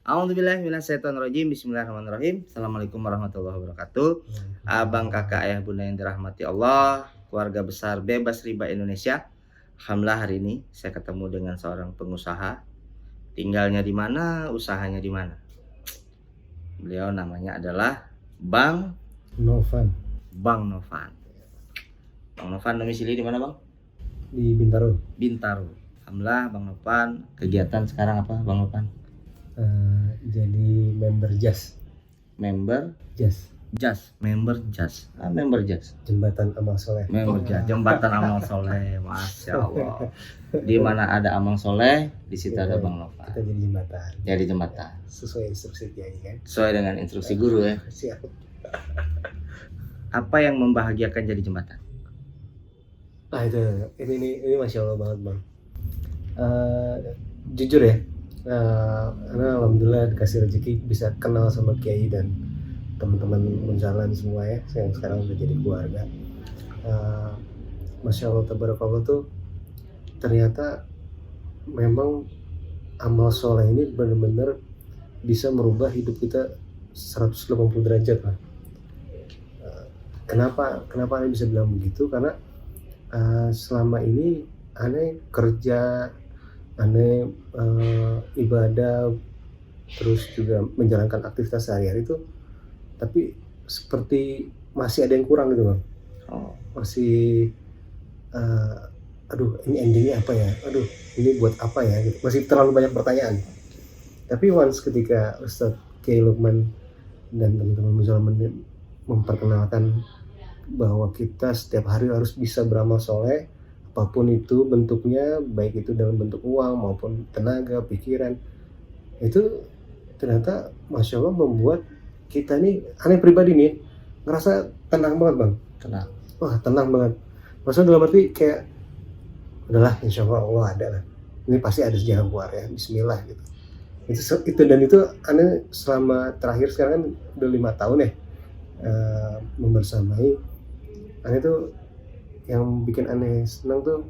A'udzubillahi minasyaitonirrajim. Bismillahirrahmanirrahim. Assalamualaikum warahmatullahi wabarakatuh. Abang, kakak, ayah, bunda yang dirahmati Allah, keluarga besar Bebas Riba Indonesia. Alhamdulillah hari ini saya ketemu dengan seorang pengusaha. Tinggalnya di mana, usahanya di mana. Beliau namanya adalah Bang Novan Bang Novan. Bang Novan domisili di mana, Bang? di Bintaro. Bintaro. Alhamdulillah Bang Novan, kegiatan sekarang apa, Bang Novan? Jadi member JAS. Member JAS member JAS. Jembatan Amal Soleh. Member JAS, jembatan amal soleh. Masya Allah. Di mana ada amal soleh, di situ ada Bang Novan. Kita jadi jembatan. Jadi jembatan. Sesuai instruksi Kiai kan. Sesuai dengan instruksi guru ya. Siap. Apa yang membahagiakan jadi jembatan? Ini masya Allah banget bang. Jujur ya, karena alhamdulillah dikasih rezeki bisa kenal sama Kiai dan teman-teman Munzalan semua ya, yang sekarang udah jadi keluarga. Masya Allah tabarakallah tuh ternyata memang amal soleh ini benar-benar bisa merubah hidup kita 180 derajat lah. Kenapa aneh bisa bilang begitu? Karena selama ini aneh kerja, aneh ibadah, terus juga menjalankan aktivitas sehari-hari itu, tapi seperti masih ada yang kurang gitu bang. Masih aduh ini endingnya apa ya, aduh ini buat apa ya gitu. Masih terlalu banyak pertanyaan. Tapi once ketika Ustadz Kiai Lukman dan teman-teman Muzaman memperkenalkan bahwa kita setiap hari harus bisa beramal soleh, apapun itu bentuknya, baik itu dalam bentuk uang maupun tenaga, pikiran, itu ternyata masya Allah membuat kita nih, aneh pribadi nih ngerasa tenang banget bang. Tenang. Wah tenang banget. Maksudnya dalam arti kayak udahlah insya Allah ada lah. Ini pasti ada jalan keluar ya. Bismillah gitu. Itu aneh selama terakhir sekarang kan udah 5 tahun ya membersamai. Aneh tuh yang bikin aneh senang tuh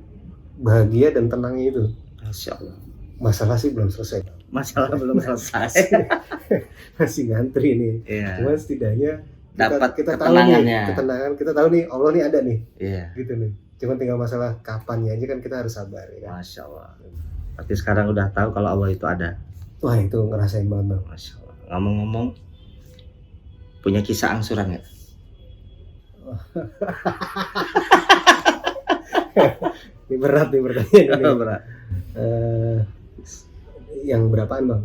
bahagia dan tenangnya itu. Masya Allah. Masalah sih belum selesai. Masalah belum selesai. Masih ngantri nih. Iya. Cuma setidaknya Dapat kita tahu nih ketenangannya. ketenangan, kita tahu nih Allah nih ada nih. Iya. Gitu nih. Cuma tinggal masalah kapannya aja kan kita harus sabar ya. Masya Allah. Berarti sekarang udah tahu kalau Allah itu ada. Wah itu ngerasain banget bang. Masya Allah. Ngomong-ngomong, punya kisah angsuran nggak? Ini berat nih pertanyaan ini. Berat. Yang berapaan bang?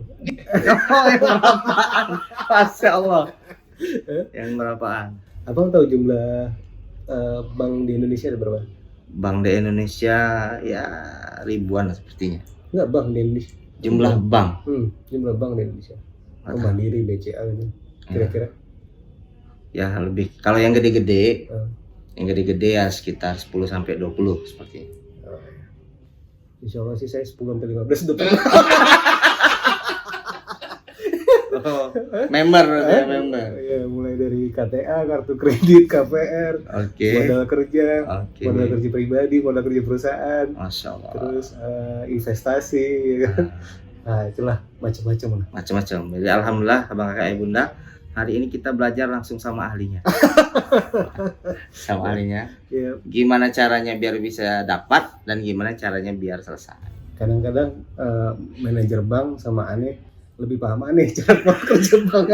Oh, yang berapaan? Masya Allah. Yang berapaan? Abang tahu jumlah bank di Indonesia ada berapa? Bank di Indonesia ya ribuan lah sepertinya. Enggak, bank di Indonesia. Jumlah bank. Jumlah bank di Indonesia. Mandiri, BCA gitu. Kira-kira? Ya lebih. Kalau yang gede-gede, ya sekitar 10 sampai 20 seperti ini. Insya Allah sih saya 10 sampai 15 depan. Oh, member. Ya, mulai dari KTA, kartu kredit, KPR, modal kerja, modal kerja pribadi, modal kerja perusahaan, Masya Allah. terus investasi, ya kan? Nah itulah macam-macam lah. Macam-macam. Jadi alhamdulillah abang kakak ibu bunda, hari ini kita belajar langsung sama ahlinya. Ya, Gimana caranya biar bisa dapat dan gimana caranya biar selesai. kadang-kadang manajer bank sama aneh lebih paham aneh cara kerja bank.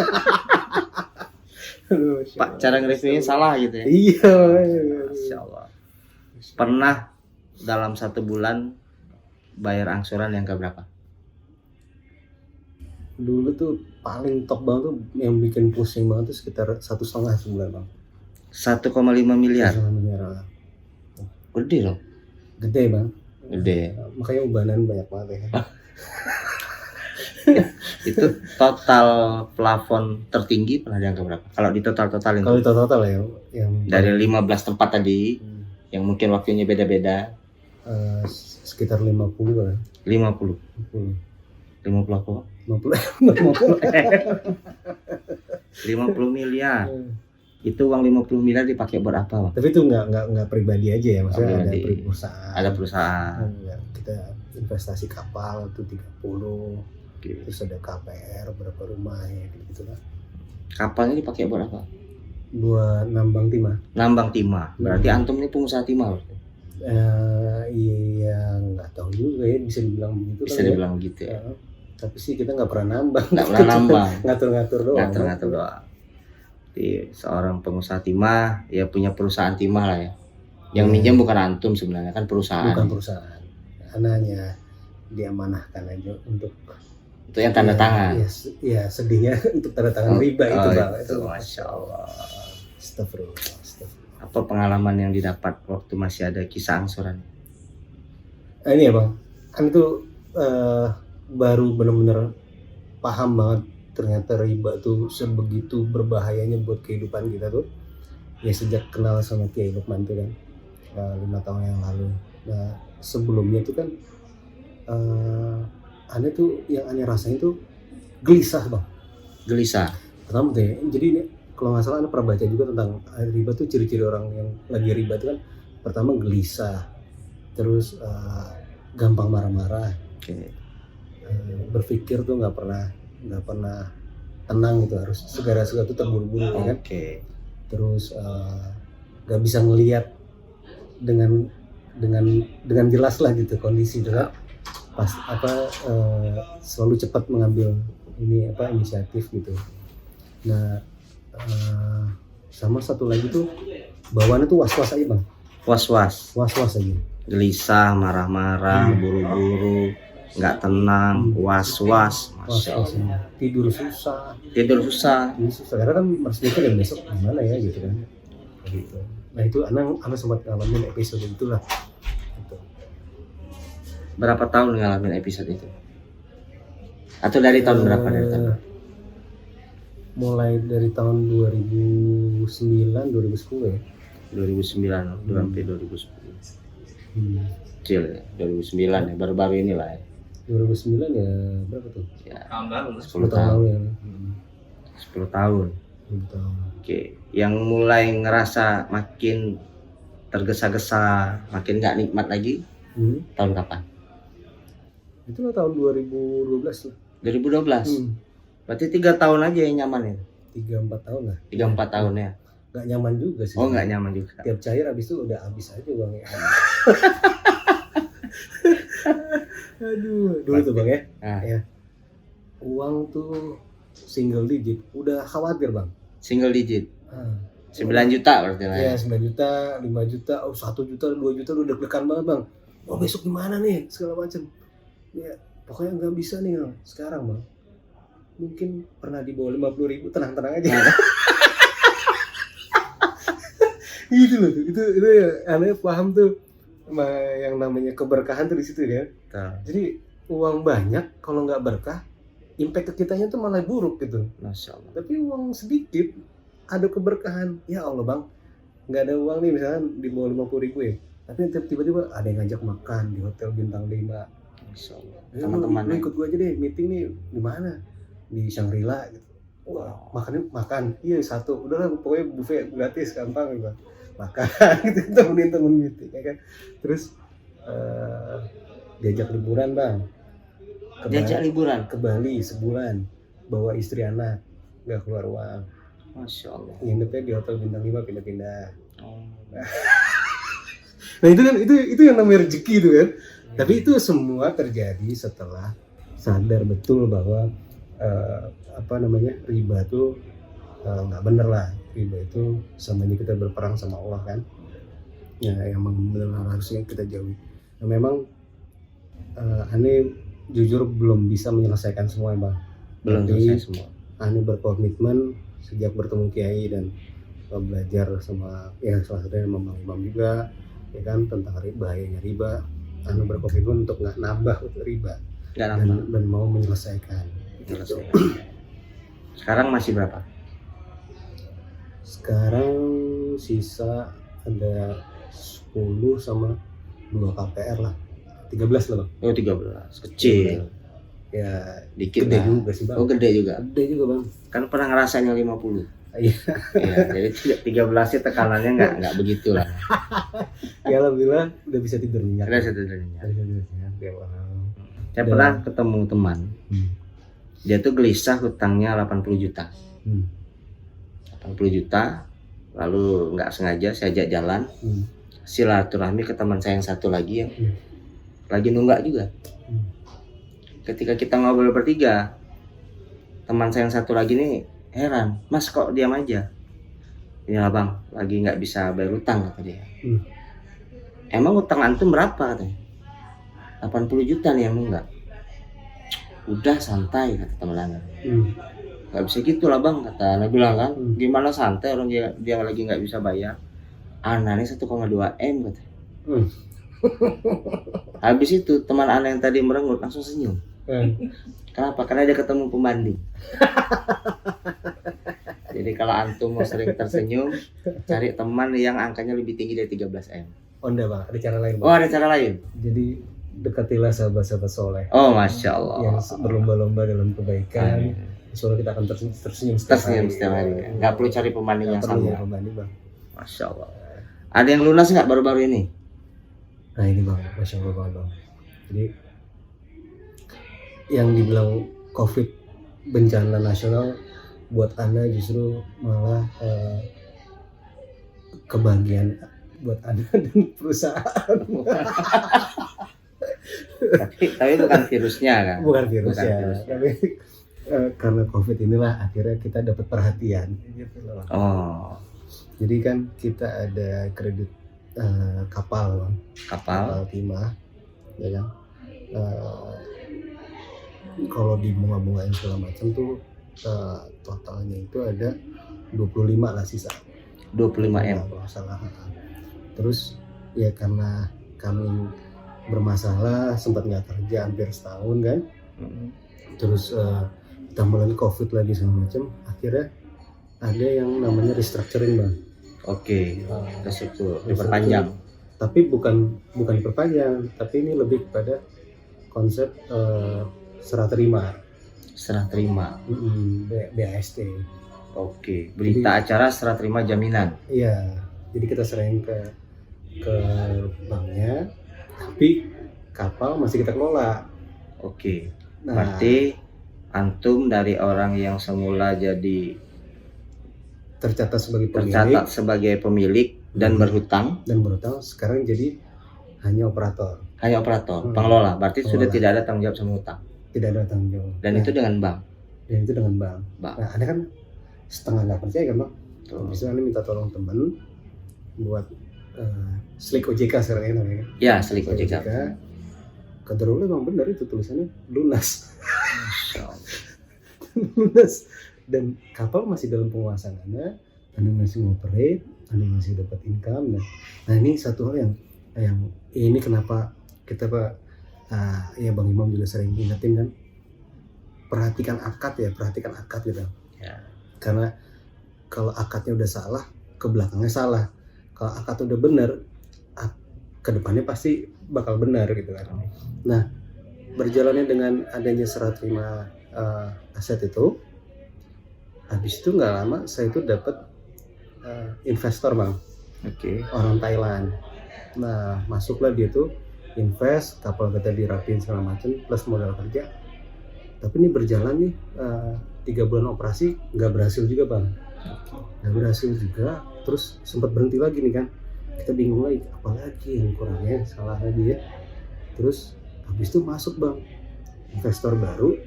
Pak, cara nge-reviewnya salah gitu ya. Iya. Masya Allah. Pernah dalam 1 bulan bayar angsuran yang keberapa? Dulu tuh paling top banget tuh yang bikin pusing banget tuh sekitar 1,5 sebulan bang. 1,5 miliar. 1,5 miliar. Gede loh. Gede bang. Gede. Makanya ubanan banyak banget ya. Itu total plafon tertinggi pernah di angka berapa? Kalau di totalin. Kalau total ya yang dari 15 tempat tadi yang mungkin waktunya beda-beda, sekitar 50 kan. 50 apa? 50 miliar. Itu uang 50 miliar dipakai buat apa, Bang? Tapi itu nggak pribadi aja ya, maksudnya ada perusahaan. Ada perusahaan. Kita investasi kapal itu 30, Oke. terus ada KPR berapa rumah ya gitu lah, Kapalnya dipakai buat apa? buat nambang timah. Nambang timah. Berarti Hmm. antum ini pengusaha timah berarti. Iya nggak tahu juga ya, bisa dibilang begitu Bisa kali ya. dibilang gitu ya. Tapi sih kita nggak pernah nambang, Nggak pernah nambang. ngatur-ngatur doang. Ngatur-ngatur doang. Jadi seorang pengusaha timah ya punya perusahaan timah lah ya. Yang Iya. minjem bukan antum sebenarnya, kan perusahaan. Bukan perusahaan, hanya diamanahkan aja untuk Itu yang tanda tangan. ya sedihnya untuk tanda tangan riba itu bang. Itu masya Allah. Astagfirullah. Apa pengalaman yang didapat waktu masih ada kisah angsuran? Ini ya bang, kan itu baru benar-benar paham banget ternyata riba tuh sebegitu berbahayanya buat kehidupan kita tuh. Ya sejak kenal sama Kiai Lukman tuh kan 5 tahun yang lalu. Nah sebelumnya tuh kan aneh tuh yang aneh rasain tuh gelisah bang. Gelisah. Pertama tuh ya, jadi ini kalau nggak salah aneh pernah baca juga tentang riba tuh, ciri-ciri orang yang lagi riba tuh kan pertama gelisah, terus gampang marah-marah, Oke. berpikir tuh nggak pernah tenang gitu, harus segala sesuatu terburu-buru ya kan. Oke. Terus nggak bisa ngelihat dengan jelas lah gitu kondisi itu kan. Pas selalu cepat mengambil inisiatif gitu. Nah sama satu lagi tuh bawaannya tuh was-was aja bang. Was-was Aja. Gelisah, marah-marah, buru-buru, nggak tenang, was-was. Masya Was-was Allah. aja. Tidur susah. Karena kan harus mikir ya besok gimana ya gitu kan. Gitu. Nah itu anak sempat ngalamin episode itulah. Gitu. Berapa tahun ngalamin episode itu? Atau dari tahun berapa? Dari tahun? Mulai dari tahun 2009, 2010 ya. 2009 sampai 2010. Kecil ya, 2009 ya, baru-baru inilah ya. 2009 ya berapa tuh? Ya, 10 tahun lalu ya. 10 tahun. 10 tahun. Oke, yang mulai ngerasa makin tergesa-gesa, makin nggak nikmat lagi, tahun kapan? Itu lah tahun 2012 lah. 2012. Berarti 3 tahun aja yang nyaman ya? 3-4 tahun lah. 3-4 tahun ya? Nggak nyaman juga sih. Oh nggak nyaman juga. Tiap cair abis itu udah habis aja bang ya. Aduh, dulu tuh bang ya. Ya. Uang tuh single digit, udah khawatir bang. Single digit. 9 juta berarti lah ya. 9 juta, 5 juta, 1 juta, 2 juta udah deg-degan banget bang. Oh besok gimana nih segala macam. Ya pokoknya nggak bisa nih bang. Sekarang bang, mungkin pernah di bawah 50.000, tenang-tenang aja. Gitu loh, itu ya, aneh paham tuh yang namanya keberkahan tuh di situ ya. Jadi uang banyak kalau nggak berkah, impact ke kitanya tuh malah buruk gitu. Masya Allah. Tapi uang sedikit ada keberkahan, ya Allah bang, nggak ada uang nih misalnya di bawah 50.000 ya, tapi tiba-tiba ada yang ngajak makan di hotel bintang 5. Masya Allah. Teman-teman lu ikut gua aja deh meeting nih di mana, di Shangri-La gitu. Wah makan iya satu, udahlah pokoknya buffet gratis gampang gitu. Makan gitu, temen meeting ya kan. Terus diajak liburan bang, ke Bali sebulan, bawa istri anak, nggak keluar uang. Masya Allah. Nginepnya di hotel bintang 5 pindah-pindah. Nah itu kan itu yang namanya rezeki itu kan. Tapi itu semua terjadi setelah sadar betul bahwa riba itu nggak bener lah. Riba itu samanya kita berperang sama Allah kan. Ya yang benar harusnya kita jauhi. Nah, memang aneh jujur belum bisa menyelesaikan semua bang. Belum selesai semua. Aneh berkomitmen sejak bertemu Kiai dan belajar sama ya salah satunya imam juga ya kan tentang bahayanya riba. Aneh berkomitmen untuk nggak nambah riba dan mau menyelesaikan. Sekarang masih berapa? Sekarang sisa ada 10 sama 2 KPR lah, 13 lah bang. Oh 13, kecil. Ya dikit gede lah. juga sih bang. Oh gede juga Bang. Kan pernah ngerasain yang 50. Iya. Ya, jadi 13 sih tekanannya nggak begitu lah. Ya alhamdulillah udah bisa tidur nyenyak. Udah bisa tidur nyenyak. Ya, Saya pernah ketemu teman Dia tuh gelisah hutangnya 80 juta. Hmm. 80 juta. Lalu nggak sengaja saya ajak jalan. Hmm. Silaturahmi ke teman saya yang satu lagi yang Hmm. lagi nunggak juga. Hmm. Ketika kita ngobrol bertiga, teman saya yang satu lagi nih heran, Mas kok diam aja? Ya bang, lagi nggak bisa bayar utang kata dia. Hmm. Emang utang antum berapa katanya? 80 juta nih yang nunggak. Udah santai kata teman Ana. Nggak bisa gitu lah bang kata Ana bilang kan. Gimana santai orang dia lagi nggak bisa bayar. Ana nih 1,2 M kata. Habis itu teman Ana yang tadi merengut langsung senyum. Kenapa? Karena dia ketemu pembanding. Jadi kalau antum mau sering tersenyum, cari teman yang angkanya lebih tinggi dari 13 M. Oh enggak bang, ada cara lain bang. Oh ada cara lain? Jadi dekatilah sahabat-sahabat soleh Oh Masya Allah. yang berlomba-lomba dalam kebaikan. Soalnya kita akan tersenyum setiap hari. Nggak perlu cari pembanding yang sama. Pembanding bang. Masya Allah. Ada yang lunas nggak baru-baru ini? Nah ini bang, Masya Allah bang. Jadi yang dibilang COVID bencana nasional buat Anda justru malah kebahagiaan buat Anda dan perusahaan. tapi bukan virusnya kan? Bukan virusnya, virusnya. tapi karena COVID inilah akhirnya kita dapat perhatian. Gitu loh. Oh. Jadi kan kita ada kredit kapal timah, ya kan. Kalau dibunga-bungain segala macam tuh totalnya itu ada 25 lah sisa. 25 M. Kalau salah. Terus ya karena kami bermasalah sempat nggak kerja hampir setahun kan. Terus kita mulai COVID lagi segala macam. Akhirnya ada yang namanya restructuring bang. Oke. Restruktur diperpanjang. Tapi bukan diperpanjang, tapi ini lebih kepada konsep serah terima. BAST. Oke. Berita acara serah terima jaminan. Iya. Jadi kita serahin ke banknya, tapi kapal masih kita kelola. Oke. Berarti antum dari orang yang semula jadi tercatat sebagai pemilik dan berhutang sekarang jadi hanya operator. Pengelola. Berarti sudah tidak ada tanggung jawab sama hutang. Tidak ada tanggung jawab. Dan itu dengan bank. Nah, Anda kan setengah nggak percaya kan, Bang? Bisa Anda minta tolong teman buat Slik OJK sekarang ini namanya. Ya, Slik OJK. Kata Raul memang benar itu tulisannya lunas. Lunas. Dan kapal masih dalam penguasaan Anda masih ngoperate, Anda masih dapat income. Nah ini satu hal yang ini kenapa kita ya Bang Imam juga sering ingetin kan, perhatikan akad gitu. Ya. Karena kalau akadnya udah salah, ke belakangnya salah. Kalau akad udah benar, ke depannya pasti bakal benar gitu kan. Nah, berjalannya dengan adanya serah terima aset itu, habis itu nggak lama saya itu dapat investor bang, orang Thailand. Nah masuklah dia tuh invest, kapal kita dirapiin segala macam plus modal kerja. Tapi ini berjalan nih 3 bulan operasi nggak berhasil juga bang, terus sempat berhenti lagi nih kan. Kita bingung lagi apalagi yang kurangnya salah lagi ya. Terus habis itu masuk bang investor baru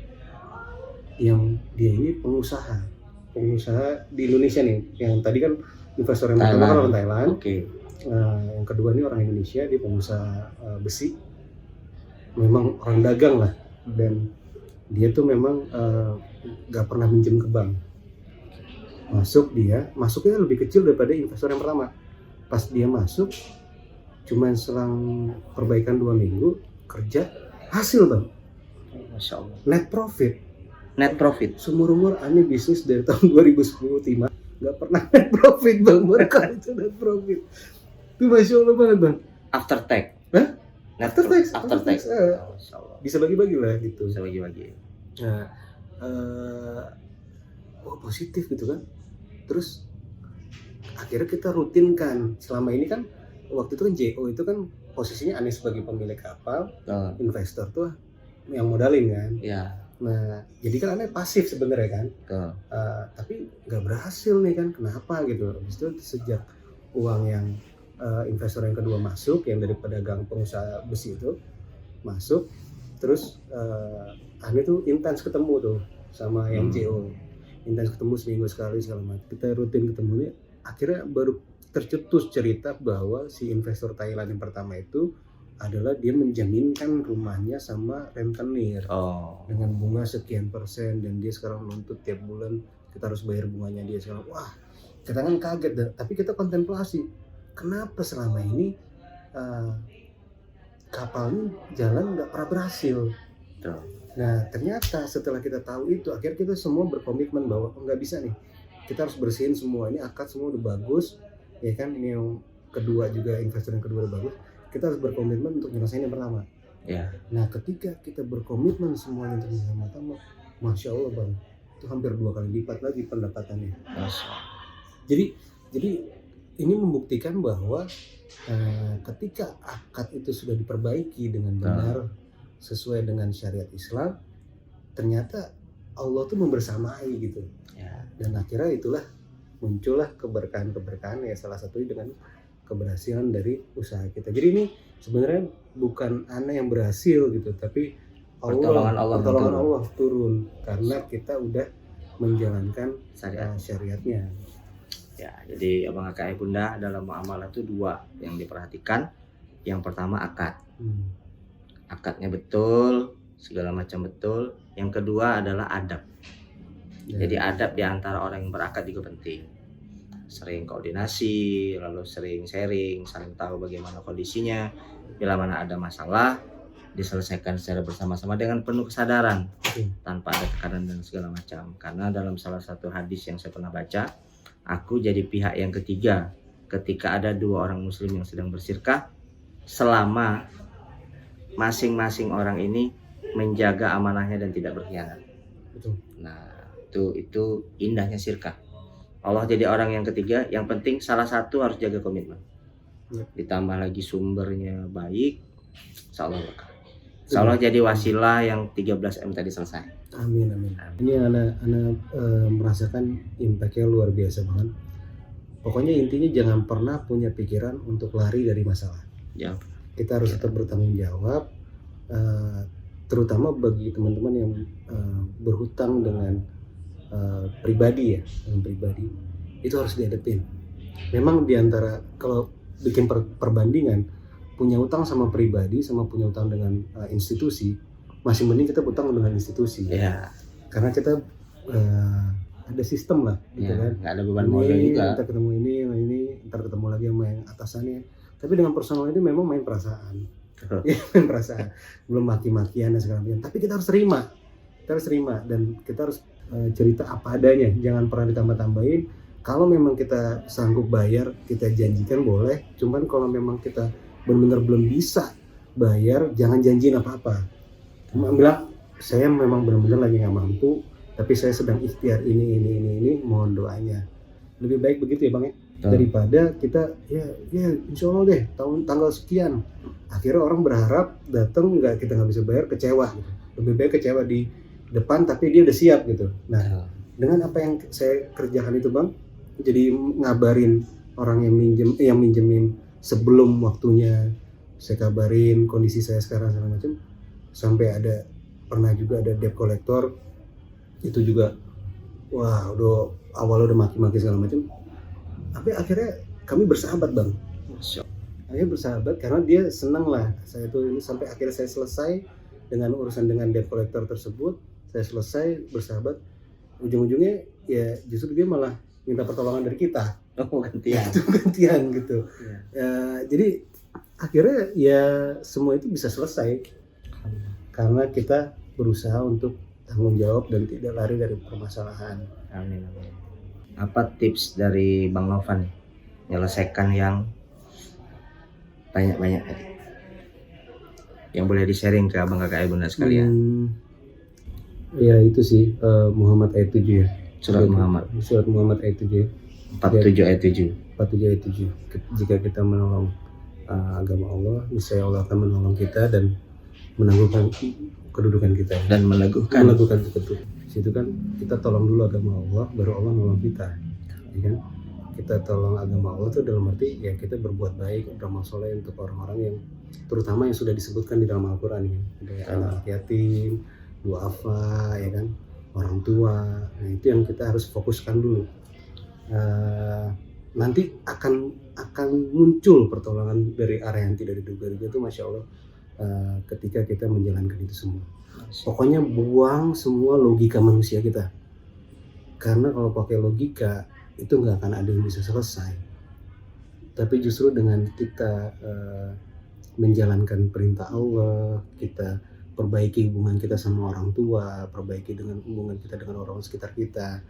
yang dia ini pengusaha di Indonesia nih. Yang tadi kan investor yang pertama kan orang Thailand. Yang kedua ini orang Indonesia, dia pengusaha besi. Memang orang dagang lah, dan dia tuh memang gak pernah minjem ke bank. Masuknya lebih kecil daripada investor yang pertama. Pas dia masuk, cuman selang perbaikan 2 minggu kerja, hasil bang. Masya Allah. Net profit. Seumur aneh bisnis dari tahun 2010 timah nggak pernah net profit bang. Mereka itu net profit. Itu Masya Allah banget bang. After tax. After tax. Bisa bagi-bagi lah gitu. Nah, positif gitu kan. Terus akhirnya kita rutinkan. Selama ini kan waktu itu kan JO itu kan posisinya aneh sebagai pemilik kapal, investor tuh yang modalin kan. Ya. Nah, jadi kan aneh pasif sebenarnya kan. Betul. Tapi nggak berhasil nih kan, kenapa gitu. Habis itu sejak uang yang investor yang kedua masuk, yang dari pedagang pengusaha besi itu masuk, terus aneh tuh intens ketemu tuh sama yang CEO, intens ketemu seminggu sekali segala macam. Kita rutin ketemu nih, akhirnya baru tercetus cerita bahwa si investor Thailand yang pertama itu adalah dia menjaminkan rumahnya sama rentenir dengan bunga sekian persen, dan dia sekarang nuntut tiap bulan kita harus bayar bunganya dia sekarang. Wah, kita kan kaget, tapi kita kontemplasi kenapa selama ini kapal ini jalan nggak pernah berhasil. Betul. Nah, ternyata setelah kita tahu itu, akhirnya kita semua berkomitmen bahwa nggak bisa nih, kita harus bersihin semua ini, akad semua udah bagus ya kan, ini yang kedua juga, investor yang kedua udah bagus, kita harus berkomitmen untuk nyelesain yang pertama. Ya. Nah, ketika kita berkomitmen semuanya untuk nyelesain yang pertama, Masya Allah Bang, itu hampir 2 kali lipat lagi pendapatannya. Jadi ini membuktikan bahwa ketika akad itu sudah diperbaiki dengan benar sesuai dengan syariat Islam, ternyata Allah tuh membersamai gitu. Ya. Dan akhirnya itulah muncullah keberkahan ya, salah satunya dengan keberhasilan dari usaha kita. Jadi ini sebenarnya bukan aneh yang berhasil gitu, tapi Pertolongan Allah turun karena kita udah menjalankan syariatnya. Ya, jadi abang kakak bunda dalam muamalah itu 2 yang diperhatikan. Yang pertama akad. Akadnya betul, segala macam betul. Yang kedua adalah adab. Jadi adab di antara orang yang berakad juga penting. Sering koordinasi, lalu sering sharing, saling tahu bagaimana kondisinya. Bila mana ada masalah, diselesaikan secara bersama-sama dengan penuh kesadaran, tanpa ada tekanan dan segala macam. Karena dalam salah satu hadis yang saya pernah baca, aku jadi pihak yang ketiga ketika ada 2 orang muslim yang sedang bersirkah, selama masing-masing orang ini menjaga amanahnya dan tidak berkhianat. Betul. Nah, itu indahnya sirkah. Allah jadi orang yang ketiga, yang penting salah satu harus jaga komitmen. Ditambah lagi sumbernya baik, insya Allah berkah. Insya Allah jadi wasilah yang 13M tadi selesai. Amin. Ini anak merasakan impactnya luar biasa banget. Pokoknya intinya jangan pernah punya pikiran untuk lari dari masalah. Ya. Kita harus tetap bertanggung jawab, terutama bagi teman-teman yang berhutang dengan pribadi ya, dengan pribadi itu harus dihadapin. Memang diantara kalau bikin perbandingan punya utang sama pribadi sama punya utang dengan institusi, masih mending kita utang dengan institusi. Ya. Karena kita ada sistem lah, gitu kan. Nggak ada beban modal juga. Kita ketemu ini, ntar ketemu lagi sama yang atasannya. Tapi dengan personal itu memang main perasaan, main perasaan, belum maki-makian dan segala macam. Tapi kita harus terima, dan kita harus cerita apa adanya, jangan pernah ditambah-tambahin. Kalau memang kita sanggup bayar, kita janjikan boleh. Cuman kalau memang kita benar-benar belum bisa bayar, jangan janjiin apa-apa. Cuma bilang, saya memang benar-benar lagi nggak mampu, tapi saya sedang ikhtiar ini, mohon doanya. Lebih baik begitu ya Bang ya, daripada kita ya insya Allah deh tanggal sekian, akhirnya orang berharap datang kita nggak bisa bayar, kecewa. Lebih baik kecewa di depan tapi dia udah siap gitu. Nah, dengan apa yang saya kerjakan itu Bang, jadi ngabarin orang yang minjemin sebelum waktunya, saya kabarin kondisi saya sekarang segala macam, sampai pernah juga ada debt collector itu juga, wah awalnya udah maki-maki segala macam, tapi akhirnya kami bersahabat Bang. Akhirnya bersahabat karena dia senang lah saya tuh ini, sampai akhirnya saya selesai dengan urusan dengan debt collector tersebut. Saya selesai bersahabat, ujung-ujungnya ya justru dia malah minta pertolongan dari kita. Gantian gitu. Jadi akhirnya ya semua itu bisa selesai karena kita berusaha untuk tanggung jawab dan tidak lari dari permasalahan. Amin. Apa tips dari Bang Novan menyelesaikan yang banyak-banyak tadi, yang boleh di-sharing ke abang kakak ibunda sekalian? Ya itu sih, Muhammad ayat 7 ya. Surat Muhammad ayat 7 ya. 47 ayat 7. Jika kita menolong agama Allah, niscaya Allah akan menolong kita dan menangguhkan kedudukan kita dan meneguhkan. betul. Situ kan kita tolong dulu agama Allah, baru Allah nolong kita, ya kan? Kita tolong agama Allah itu dalam arti ya kita berbuat baik, beramal soleh untuk orang-orang yang terutama yang sudah disebutkan di dalam Al-Quran ya, ada anak yatim, duafa, ya kan, orang tua. Nah itu yang kita harus fokuskan dulu. Nanti akan muncul pertolongan dari arah yang tidak diduga-duga itu, masya Allah, ketika kita menjalankan itu semua. Pokoknya buang semua logika manusia kita, karena kalau pakai logika itu nggak akan ada yang bisa selesai. Tapi justru dengan kita menjalankan perintah Allah, kita perbaiki hubungan kita sama orang tua, perbaiki dengan hubungan kita dengan orang sekitar kita,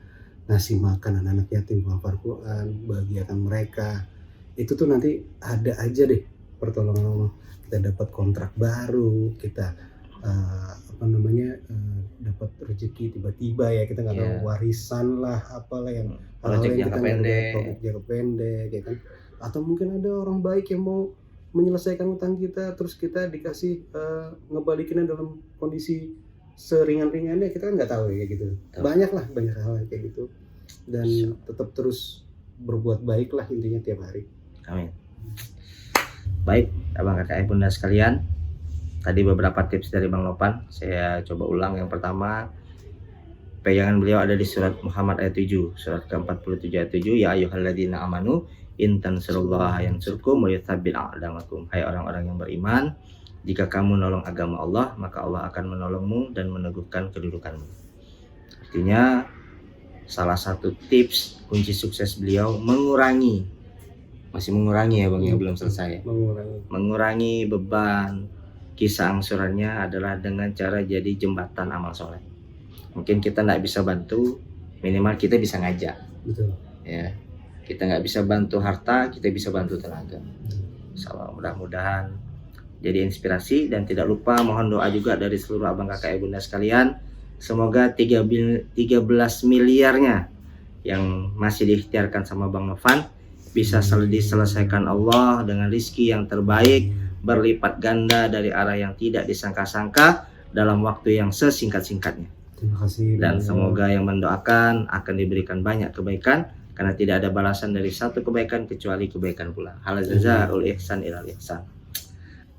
ngasih makan anak-anak yatim, menghafal Quran, bahagiakan mereka, itu tuh nanti ada aja deh pertolongan Allah. Kita dapat kontrak baru, kita dapat rezeki tiba-tiba ya, kita nggak tahu, warisan lah, apalah yang Proyek jangka pendek, jangka pendek ya kan, atau mungkin ada orang baik yang mau menyelesaikan utang kita, terus kita dikasih ngebalikinnya dalam kondisi seringan-ringannya, kita kan nggak tahu ya gitu. Banyak hal kayak gitu, dan tetap terus berbuat baik lah intinya tiap hari. Amin. Baik, abang kakak bunda sekalian, tadi beberapa tips dari Bang Nopan saya coba ulang. Yang pertama, pegangan beliau ada di surat Muhammad ayat 7, surat ke-47 ayat 7, ya ayyuhalladzina amanu in tansurullaha yansurkum wa yutsabbit aqdamakum. Hai orang-orang yang beriman, jika kamu menolong agama Allah, maka Allah akan menolongmu dan meneguhkan kedudukanmu. Artinya salah satu tips kunci sukses beliau masih mengurangi ya Bang, ya belum selesai. Mengurangi beban. Kisah angsurannya adalah dengan cara jadi jembatan amal soleh. Mungkin kita nggak bisa bantu, minimal kita bisa ngajak. Betul. Ya, kita nggak bisa bantu harta, kita bisa bantu tenaga. Insyaallah mudah-mudahan jadi inspirasi, dan tidak lupa mohon doa juga dari seluruh abang kakak bunda sekalian. Semoga 13 miliarnya yang masih diikhtiarkan sama Bang Novan bisa diselesaikan Allah dengan rizki yang terbaik, berlipat ganda dari arah yang tidak disangka-sangka dalam waktu yang sesingkat-singkatnya. Terima kasih. Dan semoga yang mendoakan akan diberikan banyak kebaikan, karena tidak ada balasan dari satu kebaikan kecuali kebaikan pula. Hal jazaa'ul ihsan ilal ihsan.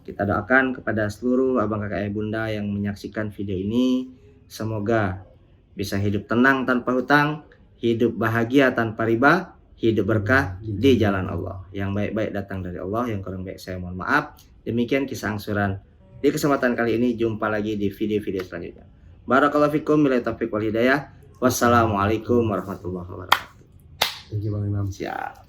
Kita doakan kepada seluruh abang kakak bunda yang menyaksikan video ini, semoga bisa hidup tenang tanpa hutang, hidup bahagia tanpa riba, hidup berkah di jalan Allah. Yang baik-baik datang dari Allah, yang kurang baik saya mohon maaf. Demikian kisah angsuran di kesempatan kali ini. Jumpa lagi di video-video selanjutnya. Barakallahu fikum, billahi taufiq wal hidayah. Wassalamualaikum warahmatullahi wabarakatuh. Thank you Bang Imam. Siap.